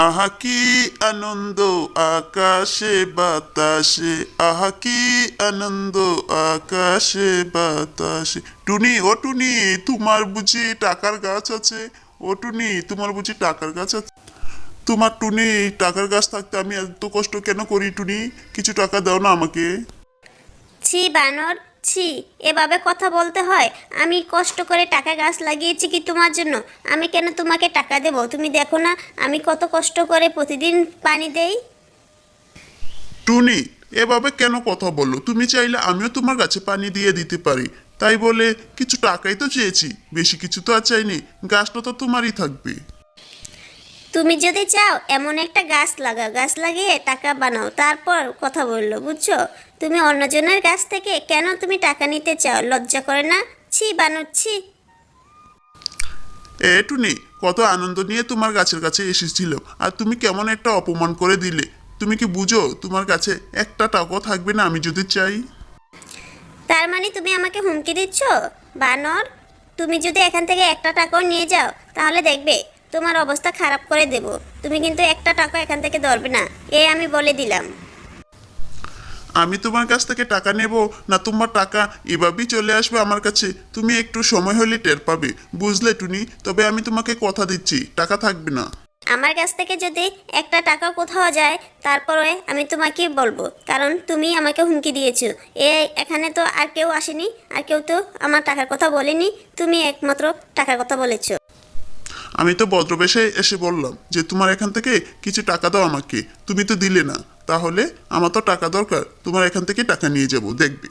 আহা কি আনন্দ আকাশে বাতাসে, আহা কি আনন্দ আকাশে বাতাসে। টুনি, ও টুনি, তোমার বুঝি টাকার গাছ আছে? ও টুনি, তোমার বুঝি টাকার গাছ আছে? তোমার টুনি টাকার গাছ থাকতে আমি এত কষ্ট কেন করি? টুনি, কিছু টাকা দাও না আমাকে। ছি বানর, ছি, এভাবে কথা বলতে হয়? আমি কষ্ট করে টাকা গাছ লাগিয়েছি কি তোমার জন্য? আমি কেন তোমাকে টাকা দেব? তুমি দেখো না আমি কত কষ্ট করে প্রতিদিন পানি দেই। টুনি, এভাবে কেন কথা বলো? তুমি চাইলে আমিও তোমার গাছে পানি দিয়ে দিতে পারি। তাই বলে কিছু টাকাই তো চেয়েছি, বেশি কিছু তো আর চাইনি। গাছটা তো তোমারই থাকবে। তুমি যদি চাও এমন একটা গাছ লাগাও, গাছ লাগিয়ে টাকা বানাও, তারপর কথা বললো, বুঝছো? তুমি অন্যজনের কাছ থেকে কেন তুমি টাকা নিতে চাও? লজ্জা করে না? ছি বানর, ছি। টুনি, কত আনন্দ নিয়ে তোমার গাছের কাছে এসেছিল, আর তুমি কেমন একটা অপমান করে দিলে। তুমি কি বুঝো তোমার কাছে একটা টাকাও থাকবে না আমি যদি চাই? তার মানে তুমি আমাকে হুমকি দিচ্ছ বানর? তুমি যদি এখান থেকে একটা টাকাও নিয়ে যাও তাহলে দেখবে তোমার অবস্থা খারাপ করে দেব। তুমি কিন্তু একটা টাকা এখান থেকে ধরবে না, এ আমি বলে দিলাম। আমি তোমার কাছ থেকে টাকা নেব না, তোমার টাকা এভাবেই চলে আসবে আমার কাছে? তুমি একটু সময় হলে টের পাবে, বুঝলে টুনি? তবে আমি তোমাকে কথা দিচ্ছি, টাকা থাকবে না। আমার কাছ থেকে যদি একটা টাকা কোথাও যায় তারপরে আমি তোমাকে বলবো, কারণ তুমি আমাকে হুমকি দিয়েছো। এখানে তো আর কেউ আসেনি, আর কেউ তো আমার টাকার কথা বলেনি, তুমি একমাত্র টাকার কথা বলেছো। আমি তো ভদ্রবেশে এসে বললাম যে তোমার এখান থেকে কিছু টাকা দাও আমাকে, তুমি তো দিলে না। তাহলে আমার তো টাকা দরকার, তোমার এখান থেকে টাকা নিয়ে যাব, দেখবে।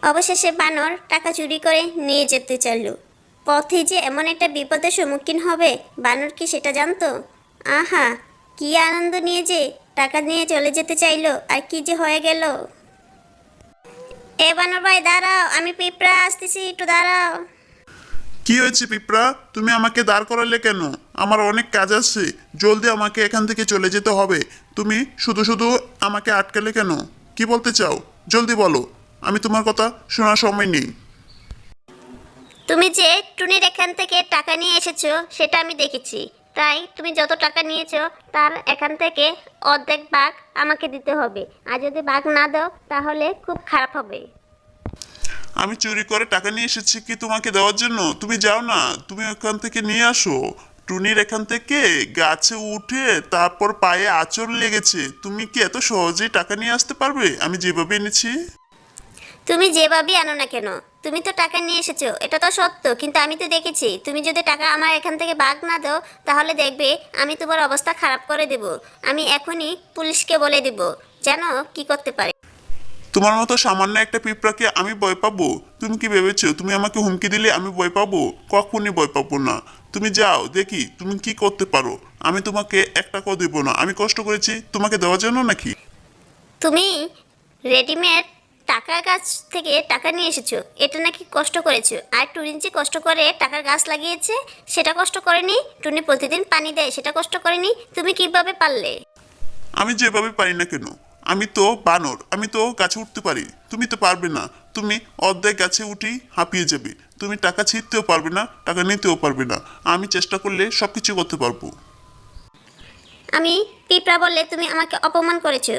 অবশেষে বানর টাকা চুরি করে নিয়ে যেতে চাইল। পথে যে এমন একটা বিপদের সম্মুখীন হবে বানর কি সেটা জানতো? আহা, কি আনন্দ নিয়ে যে টাকা নিয়ে চলে যেতে চাইলো, আর কি যে হয়ে গেল। এ বানর ভাই দাঁড়াও, আমি পিঁপড়া আসতেছি, একটু দাঁড়াও। কি হয়েছে পিঁপড়া? তুমি আমাকে দাঁড় করালে কেন? আমার অনেক কাজ আছে, জলদি আমাকে এখান থেকে চলে যেতে হবে। তুমি শুধু শুধু আমাকে আটকালে কেন? কি বলতে চাও? জলদি বলো, আমি তোমার কথা শোনার সময় নেই। তুমি যে টুনির এখান থেকে টাকা নিয়ে এসেছো সেটা আমি দেখেছি, তাই তুমি যত টাকা নিয়েছো তার এখান থেকে অর্ধেক ভাগ আমাকে দিতে হবে। আর যদি ভাগ না দাও তাহলে খুব খারাপ হবে। আমি চুরি করে টাকা নিয়ে এসেছি কি তোমাকে দেওয়ার জন্য? তুমি যাও না, তুমি ওখান থেকে নিয়ে আসো। টুনির এখান থেকে গাছে উঠে তারপর পায়ে আঁচড় লেগেছে, তুমি কি এত সহজেই টাকা নিয়ে আসতে পারবে আমি যেভাবে এনেছি? তুমি যেভাবেই আনো না কেন, তুমি তো টাকা নিয়ে এসেছো, এটা তো সত্য, কিন্তু আমি তো দেখেছি তুমি যদি টাকা আমার এখান থেকে ভাগ না দাও তাহলে দেখবে আমি তোমার অবস্থা খারাপ করে দেব। আমি এখনই পুলিশকে বলে দেব, জানো কি করতে পারে। তোমার মতো সামান্য একটা পিঁপড়াকে আমি ভয় পাবো? তুমি কি ভেবেছো তুমি আমাকে হুমকি দিলে আমি ভয় পাবো? কখনই ভয় পাবো না। তুমি যাও, দেখি তুমি কি করতে পারো। আমি তোমাকে এক টাকাও দেবো না, আমি কষ্ট করেছি তোমাকে দেওয়ার জন্য নাকি? তুমি রেডিমেড টাকার গাছ থেকে টাকা নিয়ে এসেছো, এটা নাকি কষ্ট করেছো? আর টুনি যে কষ্ট করে টাকার গাছ লাগিয়েছে সেটা কষ্ট করেনি? টুনি প্রতিদিন পানি দেয় সেটা কষ্ট করেনি? তুমি কিভাবে পারলে? আমি যেভাবে পারি না কেন, আমি তো বানর, আমি তো গাছে উঠতে পারি, তুমি তো পারবে না। তুমি অর্ধেক গাছে উঠি হাঁপিয়ে যাবে, তুমি টাকা ছিঁড়তেও পারবে না, টাকা নিতেও পারবে না। আমি চেষ্টা করলে সব কিছু করতে পারবো। আমি পিঁপড়া বললে তুমি আমাকে অপমান করেছো।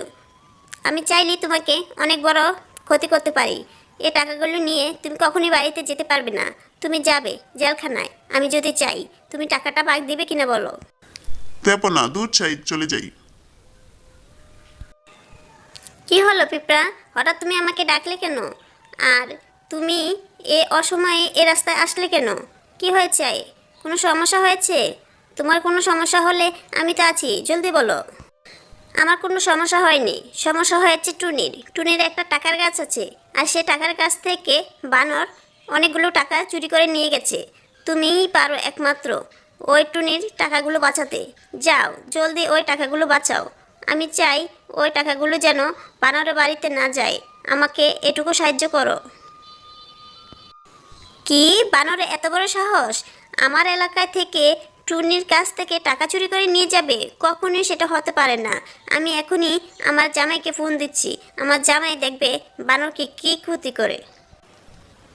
আমি চাইলে তোমাকে অনেক বড় ক্ষতি করতে পারি। এ টাকাগুলো নিয়ে তুমি কখনই বাড়িতে যেতে পারবে না, তুমি যাবে জেলখানায়। আমি যদি চাই তুমি টাকাটা ভাগ দিবে কিনা বলো? দেবো না, দূর চাই, চলে যাই। কি হলো পিঁপড়া, হঠাৎ তুমি আমাকে ডাকলে কেন? আর তুমি এ অসময়ে এ রাস্তায় আসলে কেন? কি হয়েছে? কোনো সমস্যা হয়েছে? তোমার কোনো সমস্যা হলে আমি তো আছি, জলদি বলো। আমার কোনো সমস্যা হয়নি, সমস্যা হয়েছে টুনির। টুনির একটা টাকার গাছ আছে, আর সে টাকার গাছ থেকে বানর অনেকগুলো টাকা চুরি করে নিয়ে গেছে। তুমিই পারো একমাত্র ওই টুনির টাকাগুলো বাঁচাতে। যাও জলদি ওই টাকাগুলো বাঁচাও। আমি চাই ওই টাকাগুলো যেন বানরের বাড়িতে না যায়। আমাকে এটুকু সাহায্য করো। কি, বানরে এত বড় সাহস আমার এলাকায় থেকে টুনির কাছ থেকে টাকা চুরি করে নিয়ে যাবে? কখনোই সেটা হতে পারে না। আমি এখনই আমার জামাইকে ফোন দিচ্ছি, আমার জামাই দেখবে বানরকে কি ক্ষতি করে।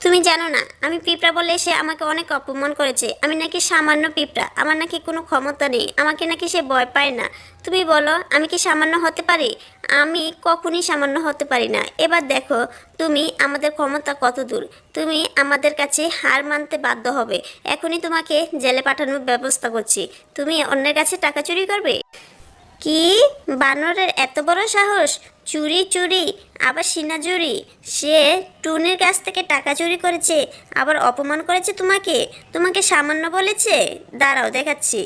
তুমি জানো না আমি পিঁপড়া বলে সে আমাকে অনেক অপমান করেছে। আমি নাকি সামান্য পিঁপড়া, আমার নাকি কোনো ক্ষমতা নেই, আমাকে নাকি সে ভয় পায় না। তুমি বলো আমি কি সামান্য হতে পারি? আমি কখনই সামান্য হতে পারি না। এবার দেখো তুমি আমাদের ক্ষমতা কত দূর। তুমি আমাদের কাছে হার মানতে বাধ্য হবে। এখনই তোমাকে জেলে পাঠানোর ব্যবস্থা করছি। তুমি অন্যের কাছে টাকা চুরি করবে? কি? বানরের এত বড় সাহস! চুরি চুরি, আবার সিনাজুরি! সে টুনির কাছ থেকে টাকা চুরি করেছে, আবার অপমান করেছে তোমাকে। তোমাকে সামান্য বলেছে? দাঁড়াও দেখাচ্ছি।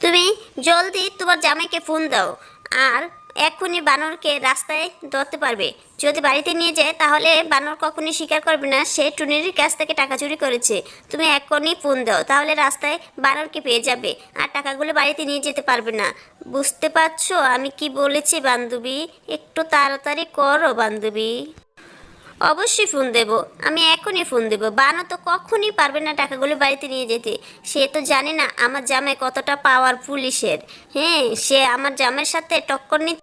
তুমি জলদি তোমার জামাইকে ফোন দাও, আর এক্ষুনি বানরকে রাস্তায় ধরতে পারবে। যদি বাড়িতে নিয়ে যায় তাহলে বানর কখনই স্বীকার করবে না সে টুনির কাছ থেকে টাকা চুরি করেছে। তুমি এক্ষুনি ফোন দাও, তাহলে রাস্তায় বানরকে পেয়ে যাবে আর টাকাগুলো বাড়িতে নিয়ে যেতে পারবে না। বুঝতে পারছো আমি কি বলেছি বান্ধবী? একটু তাড়াতাড়ি করো বান্ধবী। অবশ্যই ফোন দেব, আমি এখনই ফোন দেব। বানো তো কখনই পারবে না টাকাগুলো বাড়িতে নিয়ে যেতে। সে তো জানে না আমার জামাই কতটা পাওয়ার পুলিশের। হ্যাঁ, সে আমার জামাইয়ের সাথে টক্কর নিতে।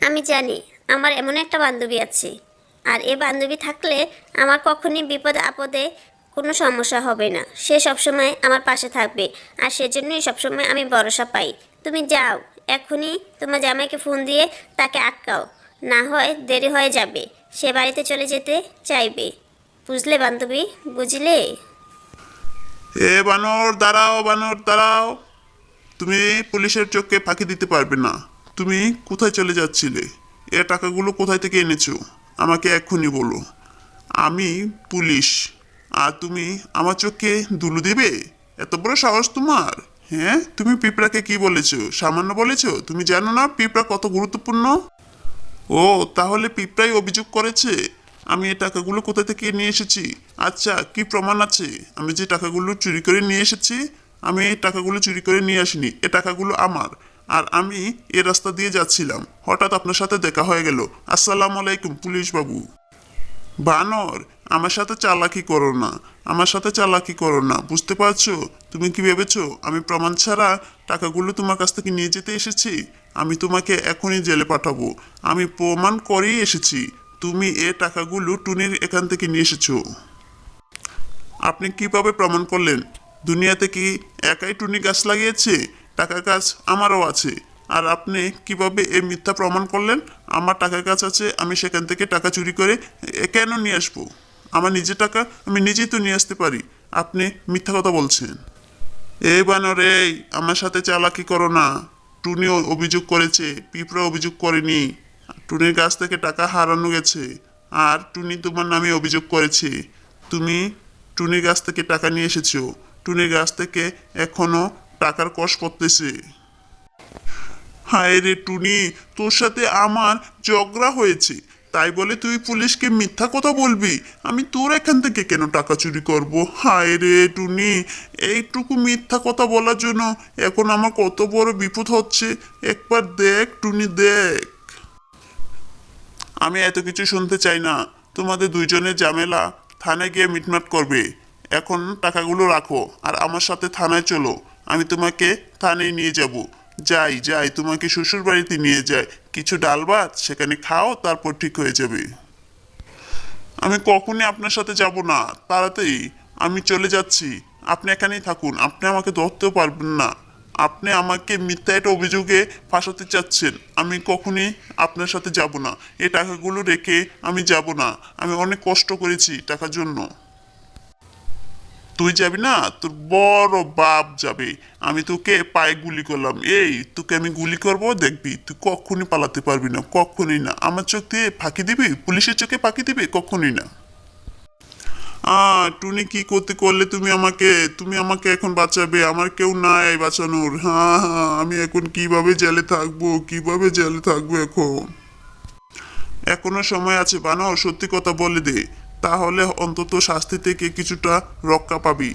আমি জানি আমার এমন একটা বান্ধবী আছে, আর এ বান্ধবী থাকলে আমার কখনই বিপদে আপদে কোনো সমস্যা হবে না। সে সবসময় আমার পাশে থাকবে, আর সেজন্যই সবসময় আমি ভরসা পাই। তুমি যাও, এখনই তোমার জামাইকে ফোন দিয়ে তাকে আটকাও, না হয় দেরি হয়ে যাবে। সে বাড়িতে চলে যেতে চাইবে। বুঝলে বান্ধবী, বুঝলে? এ বানর দাঁড়াও, বানর দাঁড়াও। তুমি পুলিশের চোখে ফাঁকি দিতে পারবে না। তুমি কোথায় চলে যাচ্ছিলে? এ টাকাগুলো কোথায় থেকে এনেছো? আমাকে এক্ষুনি বলো। আমি পুলিশ, আর তুমি আমার চোখে ধুলো দিবে? এত বড় সাহস তোমার? হ্যাঁ, তুমি পিঁপড়াকে কি বলেছো? সামান্য বলেছো? তুমি জানো না পিঁপড়া কত গুরুত্বপূর্ণ? ও, তাহলে পিঁপড়াই অভিযোগ করেছে? আমি এই টাকাগুলো কোথা থেকে নিয়ে এসেছি? আচ্ছা, কি প্রমাণ আছে আমি যে টাকাগুলো চুরি করে নিয়ে এসেছি? আমি এই টাকাগুলো চুরি করে নিয়ে আসিনি, এ টাকাগুলো আমার। আর আমি এ রাস্তা দিয়ে যাচ্ছিলাম, হঠাৎ আপনার সাথে দেখা হয়ে গেল। আসসালামু আলাইকুম পুলিশ বাবু। বানর, আমার সাথে চালাকি করো না, আমার সাথে চালাকি করো না, বুঝতে পারছো? তুমি কি ভেবেছো আমি প্রমাণ ছাড়া টাকাগুলো তোমার কাছ থেকে নিয়ে যেতে এসেছি? আমি তোমাকে এখনই জেলে পাঠাবো। আমি প্রমাণ করেই এসেছি তুমি এ টাকাগুলো টুনির এখান থেকে নিয়ে এসেছো। আপনি কিভাবে প্রমাণ করলেন? দুনিয়াতে কি একাই টুনি গাছ লাগিয়েছে? টাকা গাছ আমারও আছে। আর আপনি কিভাবে এই মিথ্যা প্রমাণ করলেন? আমার টাকা গাছ আছে, আমি সেখান থেকে টাকা চুরি করে কেন নিয়ে আসবো? আমার নিজের টাকা আমি নিজেই তো নিয়ে আসতে পারি। আপনি মিথ্যা কথা বলছেন। এই বানর, এই আমার সাথে চালাকি করো না। টুনি অভিযোগ করেছে, পিঁপড়া অভিযোগ করেনি। টুনির কাছ থেকে টাকা হারানো গেছে, আর টুনি তোমার নামে অভিযোগ করেছে। তুমি টুনির কাছ থেকে টাকা নিয়ে এসেছো, টুনির কাছ থেকে এখনো টাকার কষ পড়তেছে। হায় রে টুনি, তোর সাথে আমার ঝগড়া হয়েছে, তাই বলে তুই পুলিশকে মিথ্যা কথা বলবি? আমি তোর এখান থেকে কেন টাকা চুরি করব? হায় রে টুনি, এইটুকু মিথ্যা কথা বলার জন্য এখন আমার কত বড় বিপদ হচ্ছে। একবার দেখ টুনি, দেখ। আমি এত কিছু শুনতে চাই না। তোমাদের দুইজনের ঝামেলা থানায় গিয়ে মিটমাট করবে। এখন টাকাগুলো রাখো আর আমার সাথে থানায় চলো। আমি তোমাকে থানায় নিয়ে যাব। যাই যাই, তোমাকে শ্বশুর বাড়িতে নিয়ে যাই। কিছু ডাল ভাত সেখানে খাও, তারপর ঠিক হয়ে যাবে। আমি কখনই আপনার সাথে যাব না। তাড়াতাড়ি, আমি চলে যাচ্ছি। আপনি এখানেই থাকুন, আপনি আমাকে ধরতেও পারবেন না। আপনি আমাকে মিথ্যা একটা অভিযোগে ফাঁসাতে চাচ্ছেন। আমি কখনই আপনার সাথে যাব না। এই টাকাগুলো রেখে আমি যাব না। আমি অনেক কষ্ট করেছি টাকার জন্য। তুই যাবি না, তোর বড় বাপ যাবে। আমি তোকে পায়ে গুলি করলাম, এই তোকে আমি গুলি করব, দেখবি তুই কখনই পালাতে পারবি না, কখনই না। আমার চোখ দিয়ে ফাঁকি দিবি? পুলিশের চোখে ফাঁকি দিবি? কখনই না। টুনি, কি করতে করলে তুমি আমাকে এখন বাঁচাবে? আমার কেউ নাই বাঁচানোর। হ্যাঁ হ্যাঁ, আমি এখন কিভাবে জেলে থাকবো, কিভাবে জেলে থাকবো এখন? এখনো সময় আছে বানর, সত্যি কথা বলে দে, তাহলে অন্তত শাস্তি থেকে কিছুটা রক্ষা পাবি।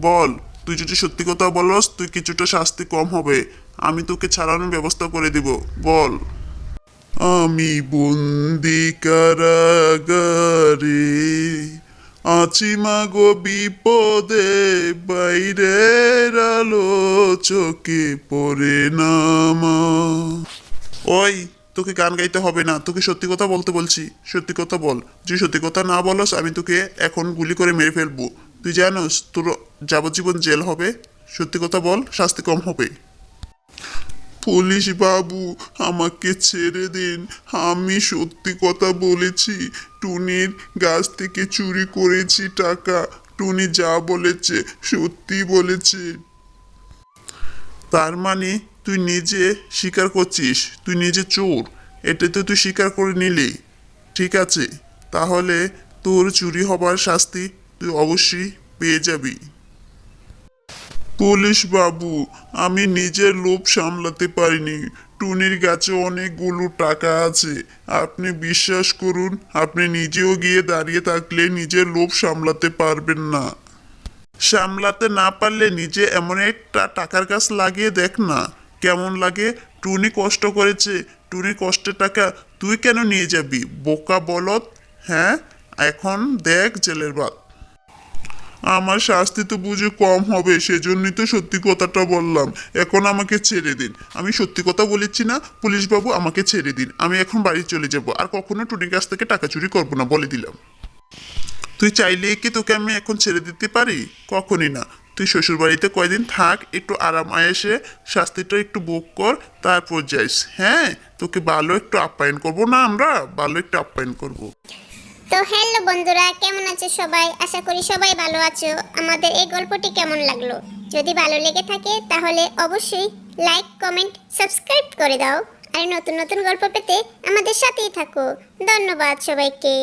বল, তুই যদি সত্যি কথা বলস তুই কিছুটা শাস্তি কম হবে। আমি তোকে ছাড়ানোর ব্যবস্থা করে দিব। বল। আমি বন্দি কারাগারে, আছি মাগো বিপদে, বাইরের আলো চোখে পড়ে না মা। ওই, তোকে গান গাইতে হবে না, তোকে সত্যি কথা বলতে বলছি। সত্যি কথা বল। যদি সত্যি কথা না বলস আমি তোকে এখন গুলি করে মেরে ফেলবো। তুই জানোস তোর যাবজ্জীবন জেল হবে। সত্যি কথা বল, শাস্তি কম হবে। পুলিশ বাবু, আমাকে ছেড়ে দিন। আমি সত্যি কথা বলেছি। টুনির গাছ থেকে চুরি করেছি টাকা। টুনি যা বলেছে সত্যি বলেছে। তার মানে তুই নিজে স্বীকার করছিস তুই নিজে চোর। এটা তো তুই স্বীকার করে নিলি। ঠিক আছে, তাহলে তোর চুরি হবার শাস্তি তুই অবশ্যই পেয়ে যাবি। পুলিশ বাবু, আমি নিজের লোভ সামলাতে পারিনি। টুনির কাছে অনেকগুলো টাকা আছে। আপনি বিশ্বাস করুন, আপনি নিজেও গিয়ে দাঁড়িয়ে থাকলে নিজের লোভ সামলাতে পারবেন না। সামলাতে না পারলে নিজে এমন একটা টাকার গাছ লাগিয়ে দেখ না, কেমন লাগে। টুনি কষ্ট করেছে, টুনির কষ্টের টাকা তুই কেন নিয়ে যাবি, বোকা বলদ। হ্যাঁ, এখন দেখ জেলের ভাত। আমার শাস্তি তো বুঝি কম হবে, সেজন্যই তো সত্যি কথাটা বললাম। এখন আমাকে ছেড়ে দিন। আমি সত্যি কথা বলেছি না পুলিশ বাবু, আমাকে ছেড়ে দিন। আমি এখন বাড়ি চলে যাব, আর কখনো টুনির কাছ থেকে টাকা চুরি করবো না, বলে দিলাম। তুই চাইলেই কি তোকে আমি এখন ছেড়ে দিতে পারি? কখনই না। তুই শ্বশুর বাড়িতে কয়দিন থাক, একটু আরাম আয়েসে শাস্তিটা একটু ভোগ কর, তারপর যাইস। হ্যাঁ, তোকে ভালো একটু আপ্যায়ন করবো না, আমরা ভালো একটু আপ্যায়ন করবো। তো হ্যালো বন্ধুরা, কেমন আছো সবাই? আশা করি সবাই ভালো আছো। আমাদের এই গল্পটি কেমন লাগলো? যদি ভালো লেগে থাকে তাহলে অবশ্যই লাইক, কমেন্ট, সাবস্ক্রাইব করে দাও। আর নতুন নতুন গল্প পেতে আমাদের সাথেই থাকো। ধন্যবাদ সবাইকে।